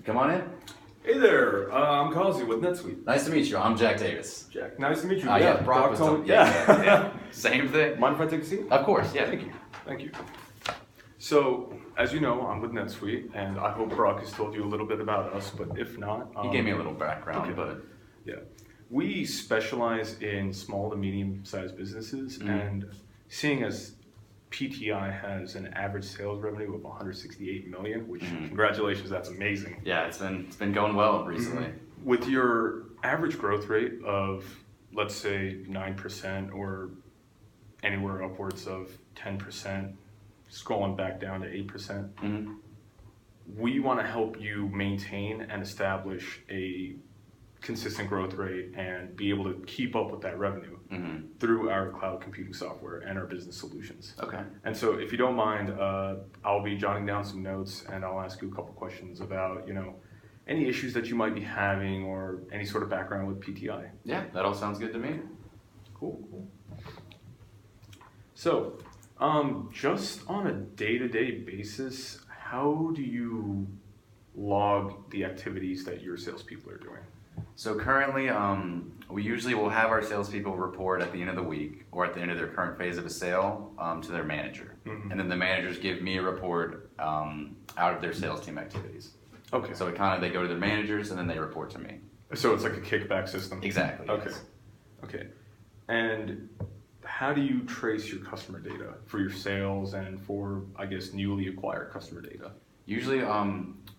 Come on in. Hey there, I'm Kazi with Netsuite. Nice to meet you. I'm Jack Davis. Jack, nice to meet you. Yeah, Brock was told- yeah. Same thing. Mind if I take a seat? Of course, yeah. Thank you. So, as you know, I'm with Netsuite, and I hope Brock has told you a little bit about us, but if not... He gave me a little background, okay. but... Yeah. We specialize in small to medium-sized businesses, and seeing as PTI has an average sales revenue of 168 million, which congratulations, that's amazing. Yeah, it's been going well recently. With your average growth rate of, let's say, 9% or anywhere upwards of 10%, scrolling back down to 8%, we want to help you maintain and establish a consistent growth rate and be able to keep up with that revenue through our cloud computing software and our business solutions. Okay. And so if you don't mind, I'll be jotting down some notes and I'll ask you a couple questions about, any issues that you might be having or any sort of background with PTI. Yeah, that all sounds good to me. Cool. So, just on a day-to-day basis, how do you log the activities that your salespeople are doing? So currently, we usually will have our salespeople report at the end of the week or at the end of their current phase of a sale to their manager. And then the managers give me a report out of their sales team activities. Okay. So they go to their managers and then they report to me. So it's like a kickback system? Exactly. Okay. Yes. Okay. And how do you trace your customer data for your sales and for, I guess, newly acquired customer data? Usually,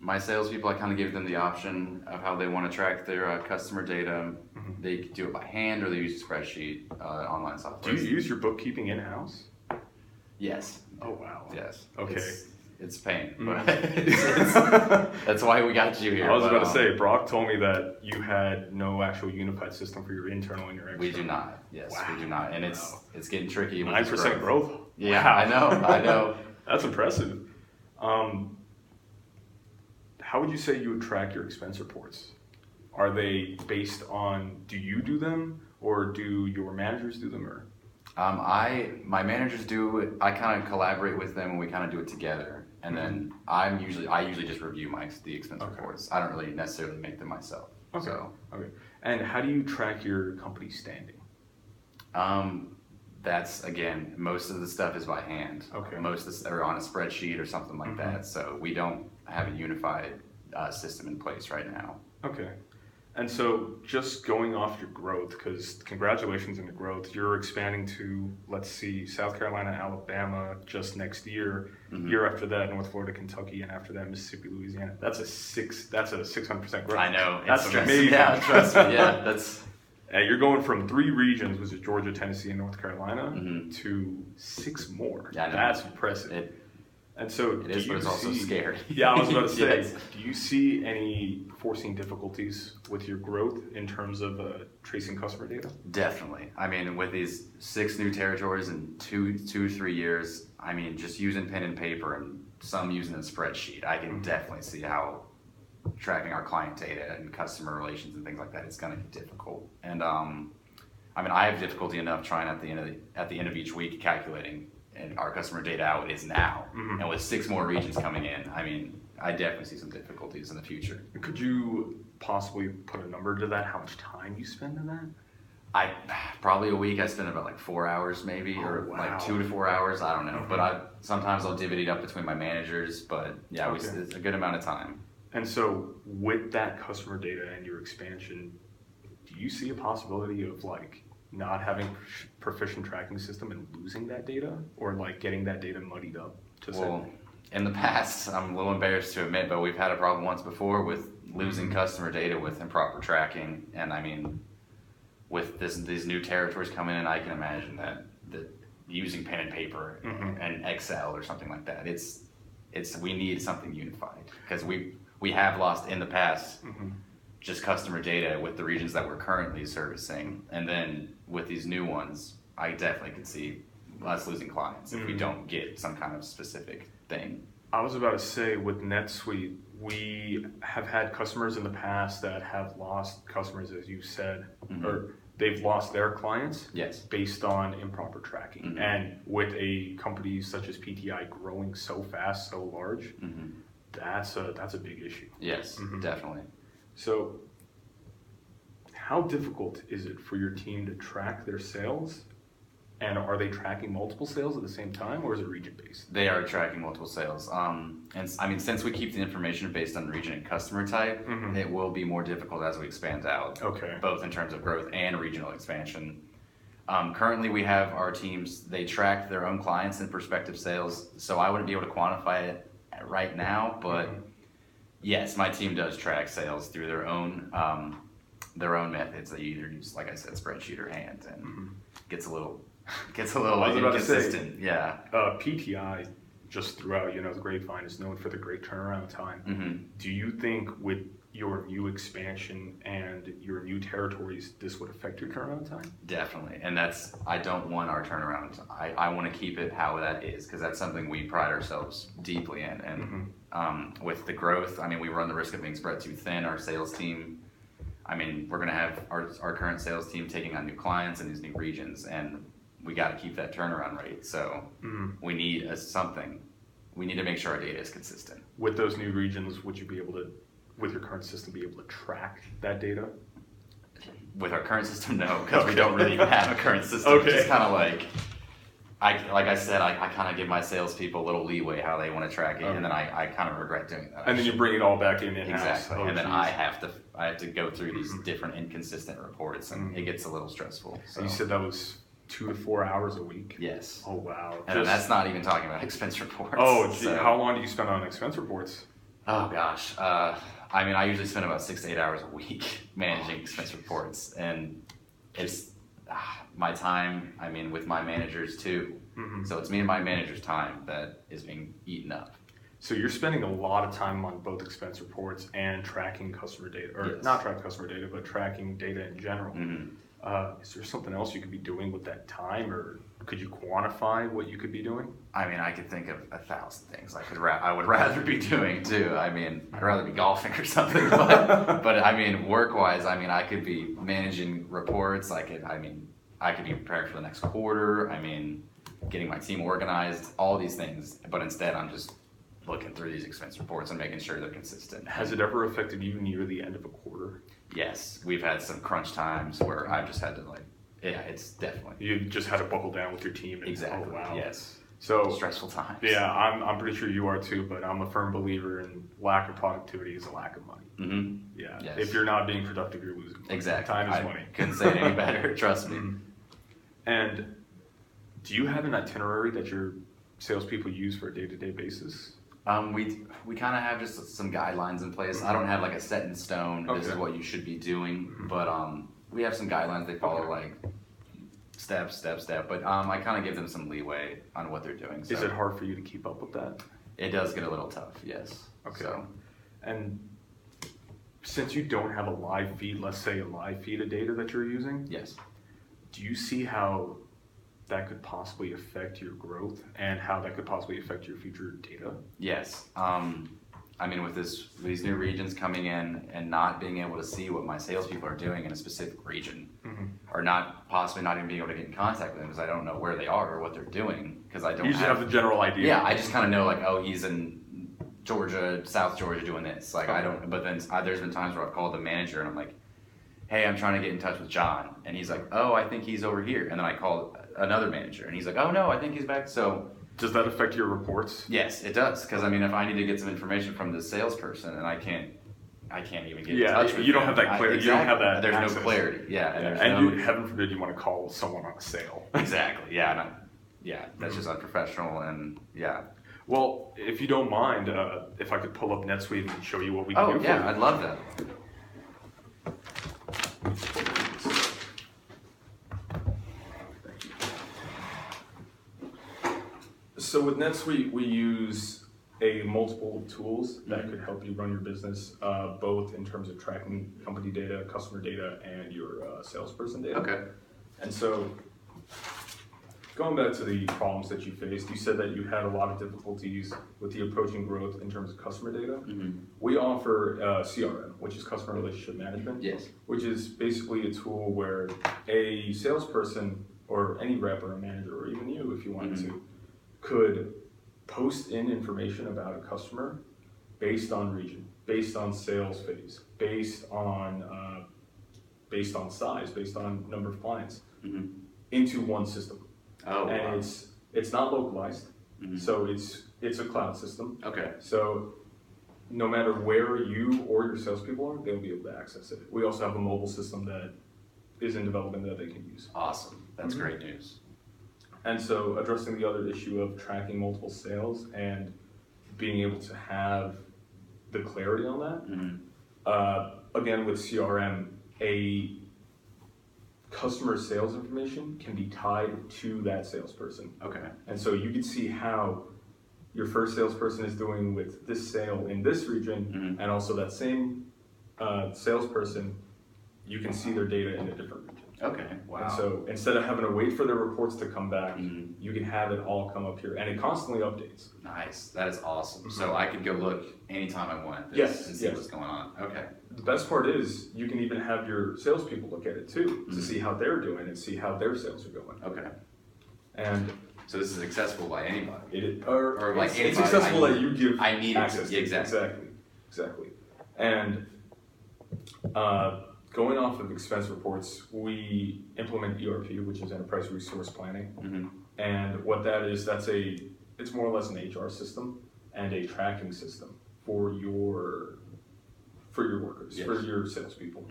my salespeople, I kind of give them the option of how they want to track their customer data. They could do it by hand or they use a spreadsheet, online software. Do you use your bookkeeping in-house? Yes. Oh, wow. Yes. Okay. It's pain, but that's why we got you here. I was about to say, Brock told me that you had no actual unified system for your internal and your external. We do not. Yes, wow. We do not. And it's getting tricky. 9% growth? Yeah, wow. I know. That's impressive. How would you say you would track your expense reports? Are they based on, do you do them or do your managers do them? Or my managers do it. I kind of collaborate with them and we kind of do it together. And then I usually just review the expense reports. I don't really necessarily make them myself. Okay. So. Okay. And how do you track your company standing? That's, again, most of the stuff is by hand. Okay. Most of the, or on a spreadsheet or something like that. So we don't have a unified system in place right now. Okay. And so just going off your growth, because congratulations on the growth, you're expanding to, let's see, South Carolina, Alabama just next year. Year after that, North Florida, Kentucky, and after that, Mississippi, Louisiana. That's a 600% growth. I know. That's amazing. Yeah, trust me. Yeah, that's... You're going from 3 regions, which is Georgia, Tennessee, and North Carolina, to 6 more. Yeah, I know. That's impressive. And so it is, but it's also scary. Yeah, I was about to say, Yes. Do you see any foreseen difficulties with your growth in terms of tracing customer data? Definitely. I mean, with these 6 new territories in 3 years, I mean, just using pen and paper and some using a spreadsheet, I can definitely see how tracking our client data and customer relations and things like that is going to be difficult. And I mean, I have difficulty enough trying at the end of each week calculating and our customer data out is now. And with 6 more regions coming in, I mean, I definitely see some difficulties in the future. Could you possibly put a number to that? How much time you spend in that? Probably a week I spend about like 4 hours maybe, or like 2 to 4 hours. I don't know, but sometimes I'll divvy it up between my managers. But yeah, it's a good amount of time. And so with that customer data and your expansion, do you see a possibility of like not having proficient tracking system and losing that data, or like getting that data muddied up? In the past, I'm a little embarrassed to admit, but we've had a problem once before with losing customer data with improper tracking. And I mean, with these new territories coming in, I can imagine that using pen and paper and Excel or something like that, we need something unified, because we have lost in the past just customer data with the regions that we're currently servicing. And then with these new ones, I definitely could see us losing clients if we don't get some kind of specific thing. I was about to say, with NetSuite, we have had customers in the past that have lost customers, as you said, or they've lost their clients based on improper tracking. And with a company such as PTI growing so fast, so large, That's a big issue. Yes, definitely. So how difficult is it for your team to track their sales? And are they tracking multiple sales at the same time, or is it region-based? They are tracking multiple sales. And I mean, since we keep the information based on region and customer type, it will be more difficult as we expand out. Okay. Both in terms of growth and regional expansion. Currently, we have our teams, they track their own clients and prospective sales, so I wouldn't be able to quantify it right now, but yes, my team does track sales through their own methods. They either use, like I said, spreadsheet or hand, and gets a little inconsistent. Yeah. PTI, just throughout, the grapevine is known for the great turnaround time. Do you think with your new expansion and your new territories, this would affect your turnaround time? Definitely, and I don't want our turnaround. I want to keep it how that is, because that's something we pride ourselves deeply in. And with the growth, I mean, we run the risk of being spread too thin. Our sales team, I mean, we're going to have our current sales team taking on new clients in these new regions, and we got to keep that turnaround rate. So we need something. We need to make sure our data is consistent. With those new regions, would you be able to, with your current system, be able to track that data? With our current system, no, because we don't really even have a current system. It's just kind of like I said, I kind of give my salespeople a little leeway how they want to track it, and then I kind of regret doing that. And then you bring it all back in in-house. Exactly, and then I have to go through these different inconsistent reports, and it gets a little stressful. So. And you said that was 2 to 4 hours a week? Yes. Oh, wow. And that's not even talking about expense reports. Oh, gee, so. How long do you spend on expense reports? Oh, gosh. I mean, I usually spend about 6 to 8 hours a week managing expense reports. And it's my time, I mean, with my managers too. So it's me and my manager's time that is being eaten up. So you're spending a lot of time on both expense reports and tracking customer data, or not tracking customer data, but tracking data in general. Is there something else you could be doing with that time, or could you quantify what you could be doing? I mean, I could think of 1,000 things I would rather be doing too. I mean, I'd rather be golfing or something, but I mean, work-wise, I mean, I could be managing reports. I could be prepared for the next quarter. I mean, getting my team organized, all these things. But instead, I'm just looking through these expense reports and making sure they're consistent. Has it ever affected you near the end of a quarter? Yes, we've had some crunch times where I've just had to it's definitely. You just had to buckle down with your team. Exactly. Oh, wow. Yes. So stressful times. Yeah, I'm pretty sure you are too, but I'm a firm believer in lack of productivity is a lack of money. Yeah. Yes. If you're not being productive, you're losing money. Exactly. Time is money. Couldn't say it any better. Trust me. And do you have an itinerary that your salespeople use for a day-to-day basis? We kind of have just some guidelines in place. I don't have like a set in stone. This is what you should be doing, but we have some guidelines they follow, like step. But I kind of give them some leeway on what they're doing. So. Is it hard for you to keep up with that? It does get a little tough. Yes. Okay. So. And since you don't have a live feed, let's say a live feed of data that you're using. Yes. Do you see how that could possibly affect your growth and how that could possibly affect your future data? Yes. I mean, with these new regions coming in and not being able to see what my salespeople are doing in a specific region, or possibly not even being able to get in contact with them because I don't know where they are or what they're doing because I don't. You just have the general idea. Yeah, I just kind of know like, oh, he's in Georgia, South Georgia, doing this. Like I don't. But then there's been times where I've called the manager and I'm like, hey, I'm trying to get in touch with John, and he's like, oh, I think he's over here, and then I call another manager, and he's like, oh no, I think he's back. So. Does that affect your reports? Yes, it does. Because I mean, if I need to get some information from the salesperson and I can't even get in touch with you don't have that clarity. Exactly. You don't have that. There's access. no clarity. Yeah, and heaven forbid you want to call someone on a sale. Exactly. Yeah. That's just unprofessional. And yeah. Well, if you don't mind, if I could pull up NetSuite and show you what we can do. Oh yeah, I'd love that. So with NetSuite, we use a multiple tools that could help you run your business, both in terms of tracking company data, customer data, and your salesperson data. Okay. And so, going back to the problems that you faced, you said that you had a lot of difficulties with the approaching growth in terms of customer data. We offer CRM, which is customer relationship management. Yes. Which is basically a tool where a salesperson or any rep or a manager, or even you, if you wanted to, could post in information about a customer based on region, based on sales phase, based on size, based on number of clients, into one system. Oh, and wow. it's not localized, so it's a cloud system. Okay. So no matter where you or your salespeople are, they'll be able to access it. We also have a mobile system that is in development that they can use. Awesome. That's great news. And so addressing the other issue of tracking multiple sales and being able to have the clarity on that, again with CRM, a customer sales information can be tied to that salesperson. Okay. And so you can see how your first salesperson is doing with this sale in this region, and also that same salesperson, you can see their data in a different region. Okay, wow. And so instead of having to wait for the reports to come back, you can have it all come up here, and it constantly updates. Nice, that is awesome. So I could go look anytime I want at this Yes, and see what's going on. Okay. The best part is you can even have your salespeople look at it too, to see how they're doing and see how their sales are going. Okay. And so this is accessible by anybody. Or like it's accessible that you give I need access to. Exactly. And going off of expense reports, we implement ERP, which is Enterprise Resource Planning. And what that is, it's more or less an HR system and a tracking system for your workers, for your salespeople.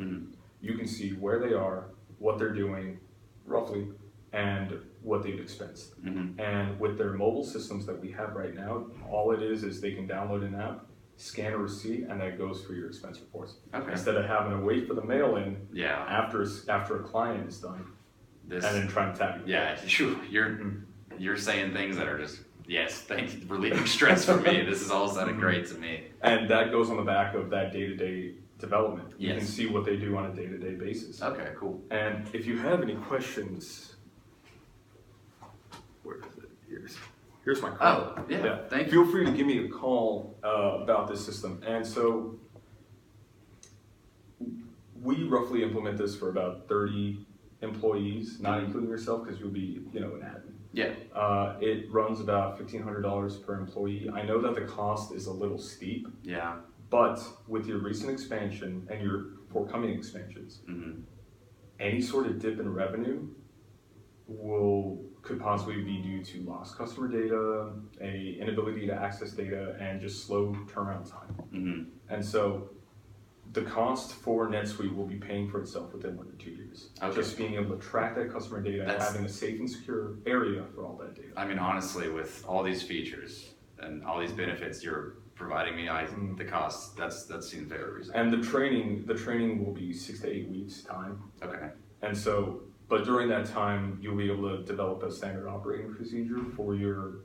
You can see where they are, what they're doing, roughly, and what they've expensed. And with their mobile systems that we have right now, all it is they can download an app, scan a receipt, and that goes for your expense reports. Okay. Instead of having to wait for the mail in after a client is done, and then trying to tap you. Yeah, you're saying things that are just, yes, thank you for relieving stress for me. This is all sounding great to me. And that goes on the back of that day-to-day development. You Yes. can see what they do on a day-to-day basis. Okay, cool. And if you have any questions, where is it? Here's my call. Oh, yeah. Thank you. Feel free to give me a call about this system. And so we roughly implement this for about 30 employees, not including yourself, because you'll be, an admin. Yeah. It runs about $1,500 per employee. I know that the cost is a little steep. Yeah. But with your recent expansion and your forthcoming expansions, any sort of dip in revenue could possibly be due to lost customer data, a inability to access data, and just slow turnaround time. And so the cost for NetSuite will be paying for itself within 1 to 2 years. Okay. Just being able to track that customer data and having a safe and secure area for all that data. I mean, honestly, with all these features and all these benefits you're providing me, the cost, that seems very reasonable. And the training will be 6 to 8 weeks time. Okay. And so, but during that time, you'll be able to develop a standard operating procedure for your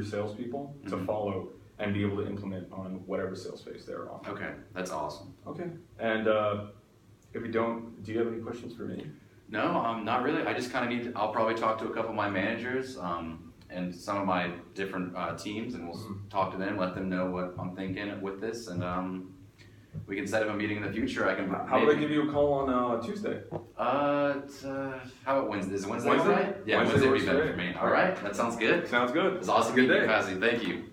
salespeople to follow and be able to implement on whatever sales phase they're on. Okay, that's awesome. Okay. And if you don't, do you have any questions for me? No, not really. I just kind of I'll probably talk to a couple of my managers and some of my different teams, and we'll talk to them, let them know what I'm thinking with this, and we can set up a meeting in the future. How would I give you a call on Tuesday? How about Wednesday? Is Wednesday all right? Yeah, Wednesday Wednesday would be works better great. for me. All right, that sounds good. Sounds good. It was awesome Good meeting you, day. Kazi. Thank you.